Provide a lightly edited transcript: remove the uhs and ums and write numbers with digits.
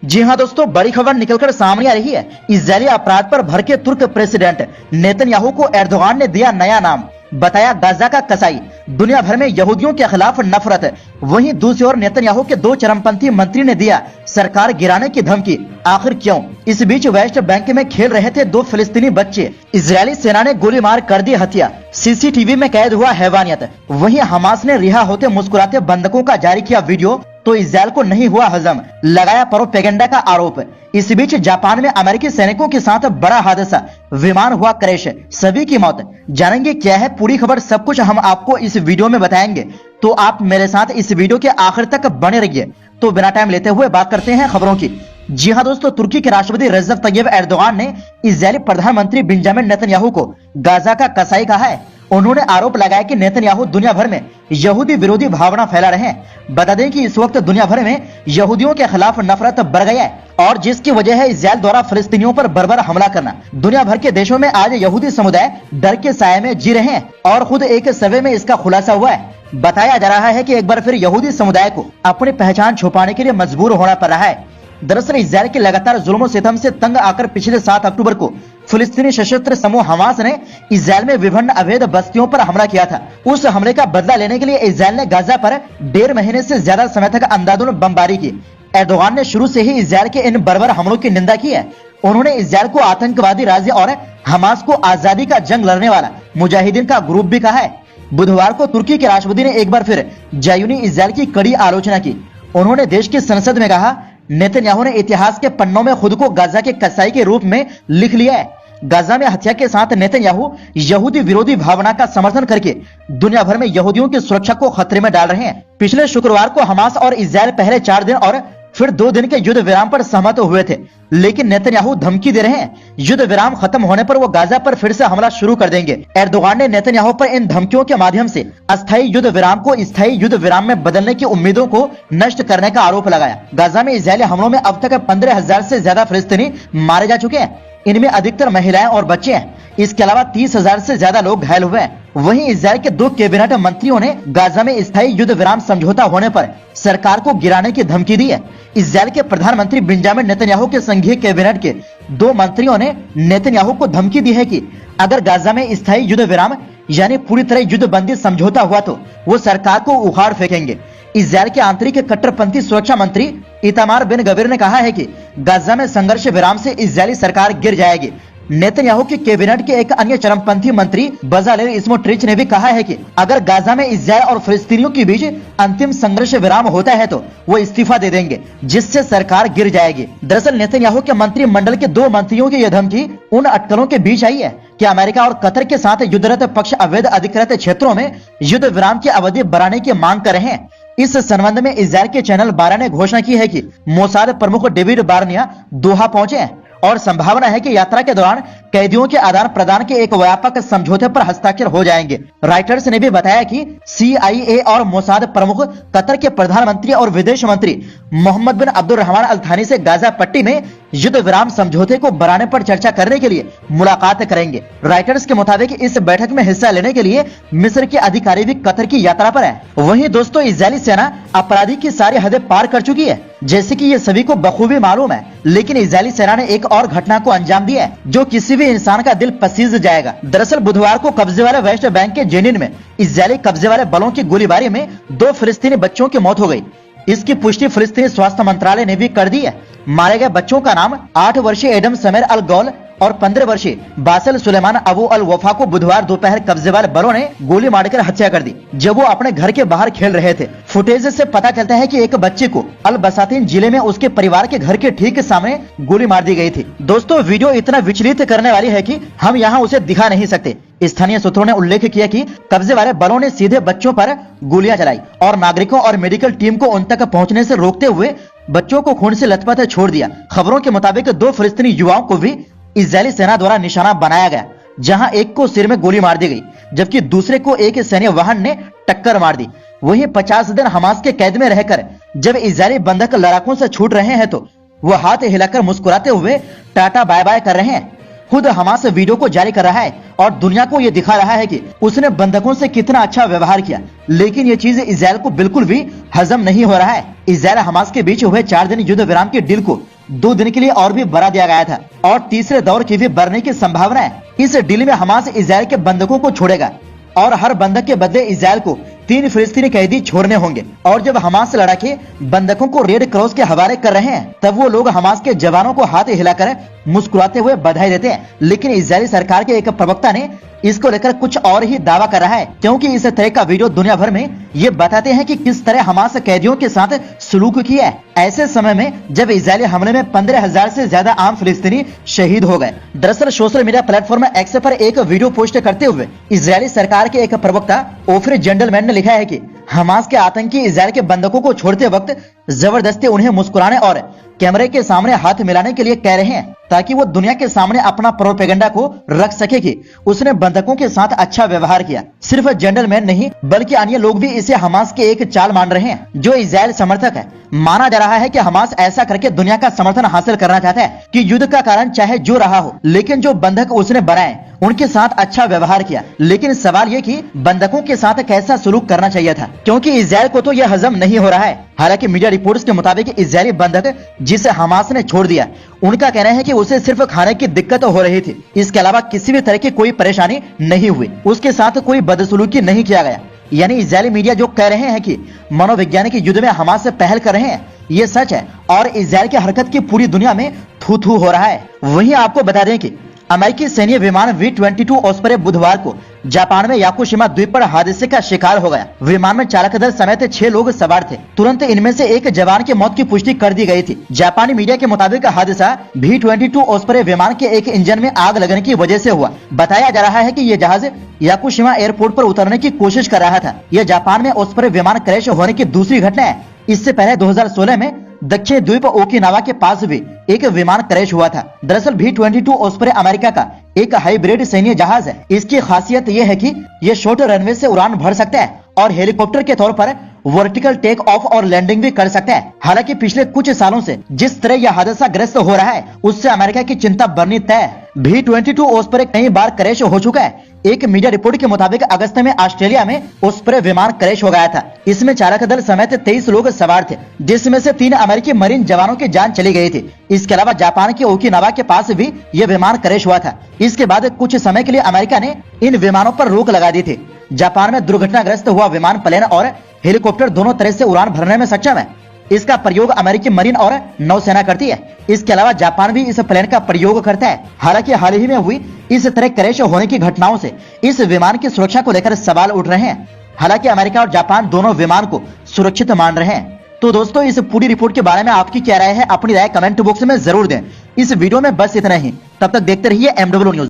जी हां दोस्तों, बड़ी खबर निकलकर सामने आ रही है। इजरायली अपराध पर भड़के तुर्क प्रेसिडेंट नेतन्याहू को एर्दोगान ने दिया नया नाम, बताया गाजा का कसाई। दुनिया भर में यहूदियों के खिलाफ नफरत। वहीं दूसरी ओर नेतन्याहू के दो चरमपंथी मंत्री ने दिया सरकार गिराने की धमकी। आखिर क्यों? इस बीच वेस्ट बैंक में खेल रहे थे दो फिलिस्तीनी बच्चे, इजरायली सेना ने गोली मार कर दी हत्या। सीसीटीवी में कैद हुआ हैवानियत। वहीं हमास ने रिहा होते मुस्कुराते बंधकों का जारी किया वीडियो, तो इजरायल को नहीं हुआ हजम, लगाया प्रोपेगेंडा का आरोप। इस बीच जापान में अमेरिकी सैनिकों के साथ बड़ा हादसा, विमान हुआ क्रैश, सभी की मौत। जानेंगे क्या है पूरी खबर, सब कुछ हम आपको इस वीडियो में बताएंगे, तो आप मेरे साथ इस वीडियो के आखिर तक बने रहिए। तो बिना टाइम लेते हुए बात करते हैं खबरों की। जी हां दोस्तों, तुर्की के राष्ट्रपति रजब तैयब एर्दोगान ने इजरायली प्रधानमंत्री बेंजामिन नेतन्याहू को गाजा का कसाई कहा है। उन्होंने आरोप लगाया कि नेतन्याहू दुनिया भर में यहूदी विरोधी भावना फैला रहे हैं। बता दें कि इस वक्त दुनिया भर में यहूदियों के खिलाफ नफरत बढ़ गई है और जिसकी वजह है इजरायल द्वारा फिलिस्तीनियों पर बर्बर हमला करना। दुनिया भर के देशों में आज यहूदी समुदाय डर के साए में जी रहे हैं और खुद एक सर्वे में इसका खुलासा हुआ है। बताया जा रहा है कि एक बार फिर यहूदी समुदाय को अपनी पहचान छुपाने के लिए मजबूर होना पड़ रहा है। दरअसल इजरायल के लगातार जुल्म सितम से तंग आकर पिछले 7 अक्टूबर को फिलिस्तीनी सशस्त्र समूह हमास ने इजरायल में विभिन्न अवैध बस्तियों पर हमला किया था। उस हमले का बदला लेने के लिए इजरायल ने गाजा पर 1.5 महीने से ज्यादा समय तक अंधाधुंध बमबारी की। एर्दोगान ने शुरू से ही इजरायल के इन बर्बर हमलों की निंदा की है। उन्होंने इजरायल को आतंकवादी राज्य और हमास को आजादी का जंग लड़ने वाला मुजाहिदीन का ग्रुप भी कहा है। बुधवार को तुर्की के राष्ट्रपति ने एक बार फिर जायूनी इजरायल की कड़ी आलोचना की। उन्होंने देश की संसद में कहा, नेतन्याहू ने इतिहास के पन्नों में खुद को गाजा के कसाई के रूप में लिख लिया है। गाजा में हत्या के साथ नेतन्याहू यहूदी विरोधी भावना का समर्थन करके दुनिया भर में यहूदियों की सुरक्षा को खतरे में डाल रहे हैं। पिछले शुक्रवार को हमास और इजरायल पहले 4 दिन और फिर 2 दिन के युद्ध विराम पर सहमत हुए थे, लेकिन नेतन्याहू धमकी दे रहे हैं युद्ध विराम खत्म होने पर वो गाजा पर फिर से हमला शुरू कर देंगे। एर्दोगान ने नेतन्याहू पर इन धमकियों के माध्यम से अस्थायी युद्ध विराम को स्थायी युद्ध विराम में बदलने की उम्मीदों को नष्ट करने का आरोप लगाया। गाजा में इजरायली हमलों में अब तक 15,000 से ज्यादा फिलिस्तीनी मारे जा चुके हैं। इनमें अधिकतर महिलाएं और बच्चे हैं। इसके अलावा 30,000 से ज्यादा लोग घायल हुए हैं। वहीं इजरायल के 2 कैबिनेट मंत्रियों ने गाजा में स्थायी युद्ध विराम समझौता होने पर सरकार को गिराने की धमकी दी है। इजरायल के प्रधानमंत्री बेंजामिन नेतन्याहू के संघीय कैबिनेट के 2 मंत्रियों ने नेतन्याहू को धमकी दी है कि अगर गाजा में स्थायी युद्ध विराम यानी पूरी तरह युद्ध बंदी समझौता हुआ तो वो सरकार को उखाड़ फेंकेंगे। इजरायल के आंतरिक कट्टरपंथी सुरक्षा मंत्री इतामार बिन गवीर ने कहा है कि गाजा में संघर्ष विराम से इजरायली सरकार गिर जाएगी। नेतन्याहू के कैबिनेट के एक अन्य चरमपंथी मंत्री बजालेल स्मोट्रिच ने भी कहा है कि अगर गाजा में इजरायल और फिलिस्तीनियों के बीच अंतिम संघर्ष विराम होता है तो वो इस्तीफा दे देंगे, जिससे सरकार गिर जाएगी। दरअसल नेतन्याहू के मंत्रिमंडल के 2 मंत्रियों की यह धमकी उन अटकलों के बीच आई है कि अमेरिका और कतर के साथ युद्धरत पक्ष अवैध अधिकृत क्षेत्रों में युद्ध विराम की अवधि बढ़ाने की मांग कर रहे हैं। इस संबंध में इजरायल के चैनल 12 ने घोषणा की है कि मोसाद प्रमुख डेविड बार्निया दोहा पहुंचे हैं और संभावना है कि यात्रा के दौरान कैदियों के आदान प्रदान के एक व्यापक समझौते पर हस्ताक्षर हो जाएंगे। राइटर्स ने भी बताया कि CIA और मोसाद प्रमुख कतर के प्रधानमंत्री और विदेश मंत्री मोहम्मद बिन अब्दुर्रहमान अल थानी से गाजा पट्टी में युद्ध विराम समझौते को बढ़ाने पर चर्चा करने के लिए मुलाकात करेंगे। राइटर्स के मुताबिक इस बैठक में हिस्सा लेने के लिए मिस्र के अधिकारी भी कतर की यात्रा पर है। वहीं दोस्तों, इजरायली सेना अपराधी की सारी हदें पार कर चुकी है, जैसे कि ये सभी को बखूबी मालूम है। लेकिन इजरायली सेना ने एक और घटना को अंजाम दिया है जो किसी भी इंसान का दिल पसीज जाएगा। दरअसल बुधवार को कब्जे वाले वेस्ट बैंक के जेनिन में इजरायली कब्जे वाले बलों की गोलीबारी में 2 फिलिस्तीनी बच्चों की मौत हो गई। इसकी पुष्टि फिलिस्तीनी स्वास्थ्य मंत्रालय ने भी कर दी है। मारे गए बच्चों का नाम 8 वर्षीय एडम समेर अल गौल और 15 वर्षीय बासल सुलेमान अबू अल वफा को बुधवार दोपहर कब्जे वाले बलों ने गोली मारकर हत्या कर दी, जब वो अपने घर के बाहर खेल रहे थे। फुटेज से पता चलता है कि एक बच्चे को अल बसातीन जिले में उसके परिवार के घर के ठीक सामने गोली मार दी गई थी। दोस्तों, वीडियो इतना विचलित करने वाली है कि हम यहाँ उसे दिखा नहीं सकते। स्थानीय सूत्रों ने उल्लेख किया कि कब्जे वाले बलों ने सीधे बच्चों पर गोलियां चलाई और नागरिकों और मेडिकल टीम को उन तक पहुंचने से रोकते हुए बच्चों को खून से लथपथ छोड़ दिया। खबरों के मुताबिक 2 फिलिस्तीनी युवाओं को भी इजरायली सेना द्वारा निशाना बनाया गया, जहां एक को सिर में गोली मार दी गई, जबकि दूसरे को एक सैन्य वाहन ने टक्कर मार दी। वहीं 50 दिन हमास के कैद में रहकर जब इजरायली बंधक लड़ाकों से छूट रहे हैं तो वो हाथ हिलाकर मुस्कुराते हुए टाटा बाय बाय कर रहे हैं। खुद हमास वीडियो को जारी कर रहा है और दुनिया को ये दिखा रहा है कि उसने बंधकों से कितना अच्छा व्यवहार किया, लेकिन ये चीज इजराइल को बिल्कुल भी हजम नहीं हो रहा है। इजराइल हमास के बीच हुए 4 दिन युद्ध विराम के डील को 2 दिन के लिए और भी बढ़ा दिया गया था और तीसरे दौर की भी बढ़ने की संभावना है। इस डील में हमास इजराइल के बंधकों को छोड़ेगा और हर बंधक के बदले इजराइल को 3 फिलिस्तीनी कैदी छोड़ने होंगे। और जब हमास लड़ाके बंधकों को रेड क्रॉस के हवाले कर रहे हैं, तब वो लोग हमास के जवानों को हाथ हिलाकर मुस्कुराते हुए बधाई देते हैं। लेकिन इजरायली सरकार के एक प्रवक्ता ने इसको लेकर कुछ और ही दावा कर रहा है, क्योंकि इस तरह का वीडियो दुनिया भर में ये बताते हैं कि किस तरह हमास कैदियों के साथ सलूक किया है, ऐसे समय में जब इजरायली हमले में 15,000 से ज्यादा आम फिलिस्तीनी शहीद हो गए। दरअसल सोशल मीडिया प्लेटफॉर्म एक्स पर एक वीडियो पोस्ट करते हुए इजरायली सरकार के एक प्रवक्ता ओफरी जेंटलमैन ने लिखा है कि हमास के आतंकी इजराइल के बंधकों को छोड़ते वक्त जबरदस्ती उन्हें मुस्कुराने और कैमरे के सामने हाथ मिलाने के लिए कह रहे हैं, ताकि वो दुनिया के सामने अपना प्रोपेगेंडा को रख सके कि उसने बंधकों के साथ अच्छा व्यवहार किया। सिर्फ जेंटलमैन नहीं बल्कि अन्य लोग भी इसे हमास के एक चाल मान रहे हैं, जो इजराइल समर्थक है। माना जा रहा है कि हमास ऐसा करके दुनिया का समर्थन हासिल करना चाहता है कि युद्ध का कारण चाहे जो रहा हो, लेकिन जो बंधक उसने बनाए उनके साथ अच्छा व्यवहार किया। लेकिन सवाल ये कि बंधकों के साथ कैसा सलूक करना चाहिए था, क्योंकि इजराइल को तो यह हजम नहीं हो रहा है। हालांकि मीडिया रिपोर्ट्स के मुताबिक इजरायली बंधक जिसे हमास ने छोड़ दिया, उनका कहना है कि उसे सिर्फ खाने की दिक्कत हो रही थी, इसके अलावा किसी भी तरह की कोई परेशानी नहीं हुई, उसके साथ कोई बदसलूकी नहीं किया गया। यानी इजरायली मीडिया जो कह रहे हैं कि मनोवैज्ञानिक युद्ध में हमास से पहल कर रहे हैं, ये सच है और इजराइल की हरकत की पूरी दुनिया में थू थू हो रहा है। वहीं आपको बता दें कि अमेरिकी सैन्य विमान V-22 ओस्प्रे बुधवार को जापान में याकुशिमा द्वीप पर हादसे का शिकार हो गया। विमान में चालक दल समेत 6 लोग सवार थे। तुरंत इनमें से एक जवान की मौत की पुष्टि कर दी गई थी। जापानी मीडिया के मुताबिक हादसा V-22 ओस्प्रे विमान के एक इंजन में आग लगने की वजह से हुआ। बताया जा रहा है कि ये जहाज याकुशिमा एयरपोर्ट पर उतरने की कोशिश कर रहा था। यह जापान में ओस्प्रे विमान क्रैश होने की दूसरी घटना है। इससे पहले 2016 में दक्षिण द्वीप ओकिनावा के पास भी एक विमान क्रैश हुआ था। दरअसल V-22 ओस्प्रे अमेरिका का एक हाइब्रिड सैन्य जहाज है। इसकी खासियत यह है कि यह शॉर्ट रनवे से उड़ान भर सकता है और हेलीकॉप्टर के तौर पर वर्टिकल टेक ऑफ और लैंडिंग भी कर सकता है। हालांकि पिछले कुछ सालों से जिस तरह यह हादसा ग्रस्त हो रहा है, उससे अमेरिका की चिंता बढ़नी तय है। V-22 ओस्प्रे कई बार क्रैश हो चुका है। एक मीडिया रिपोर्ट के मुताबिक अगस्त में ऑस्ट्रेलिया में ओस्प्रे विमान क्रैश हो गया था। इसमें चालक दल समेत 23 लोग सवार थे, जिसमें से 3 अमेरिकी मरीन जवानों की जान चली गई थी। इसके अलावा जापान के ओकिनावा के पास भी यह विमान क्रैश हुआ था। इसके बाद कुछ समय के लिए अमेरिका ने इन विमानों पर रोक लगा दी थी। जापान में दुर्घटनाग्रस्त हुआ विमान प्लेन और हेलीकॉप्टर दोनों तरह से उड़ान भरने में सक्षम है। इसका प्रयोग अमेरिकी मरीन और नौसेना करती है। इसके अलावा जापान भी इस प्लेन का प्रयोग करता है। हालांकि हाल ही में हुई इस तरह क्रैश होने की घटनाओं से इस विमान की सुरक्षा को लेकर सवाल उठ रहे हैं। हालांकि अमेरिका और जापान दोनों विमान को सुरक्षित मान रहे हैं। तो दोस्तों, इस पूरी रिपोर्ट के बारे में आपकी क्या राय है? अपनी राय कमेंट बॉक्स में जरूर दें। इस वीडियो में बस इतना ही। तब तक देखते रहिए MW न्यूज।